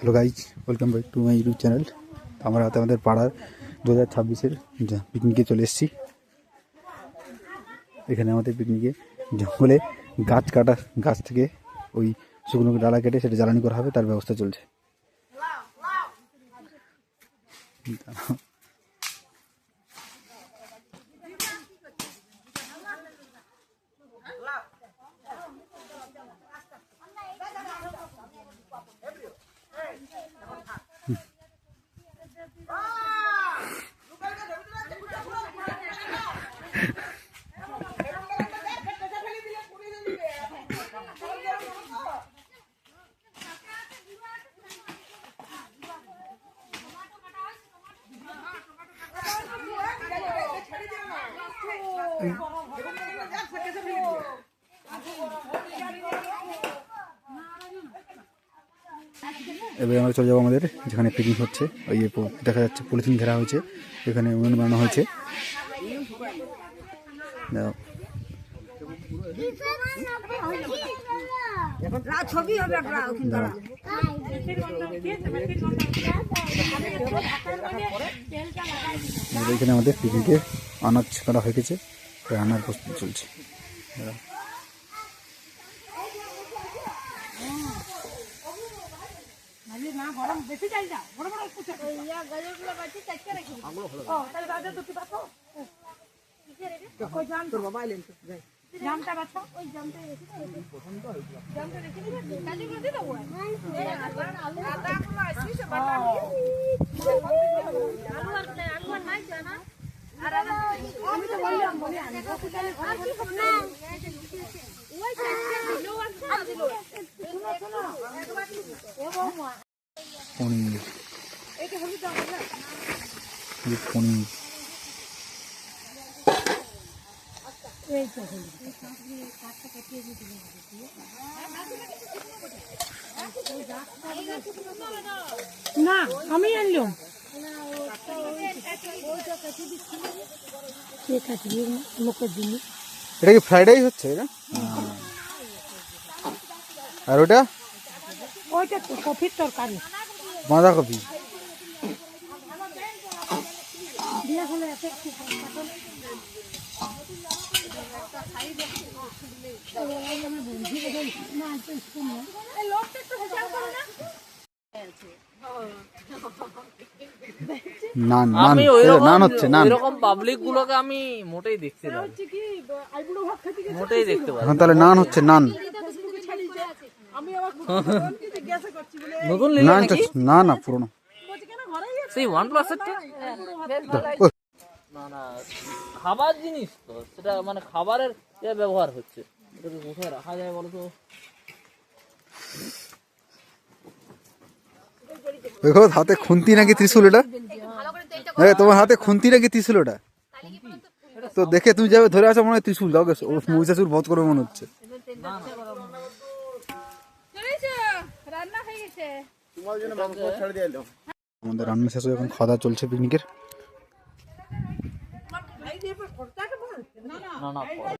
Hello guys, welcome back to my YouTube channel. আমরা হাতে আমাদের পাড়ার 2026-এর পিকনিকে চলে এসেছি। এখানে আমাদের পিকনিকে জঙ্গলে গাছ থেকে ওই শুকনো ডালা কেটে সেটা জ্বালানি করা হবে, তার ব্যবস্থা চলছে। এবারে আমরা চলে যাবো আমাদের যেখানে পিকনিক হচ্ছে। ওই দেখা যাচ্ছে পলিথিন ঘেরা হয়েছে, এখানে উনুন বানানো হয়েছে। এখানে আমাদের পিকনিকে আনাজ কাটা হয়ে গেছে, রান্নার প্রস্তুতি চলছে। পনির না আমি আনলাম এটা কি ফ্রাইড রাইস হচ্ছে এটা? আর ওটা ওইটা তো কফির তরকারি বাঁধাকপি। নান হচ্ছে নান। এরকম পাবলিক গুলোকে আমি মোটেই দেখতে পাই, মোটেই দেখতে পাই। এখন তাহলে নান হচ্ছে নান। নতুন নান না না পুরনো সেই OnePlus না না খাবার জিনিস তো, সেটা মানে খাবারের ব্যবহার হচ্ছে, এটাকে কোথায় রাখা যায় বলো তো? হাতে খুন্তি নাকি ত্রিশূল? এটা তোমার হাতে খুন্তি নাকি ত্রিশূল? ওটা তো দেখে তুমি যাবে ধরে আসো, মনে হয় ত্রিশূল। দাও মহিষাসুর বধ করবে মনে হচ্ছে। আমাদের রান্না শেষ হয়ে এখন খাওয়া দাওয়া চলছে পিকনিকের। না না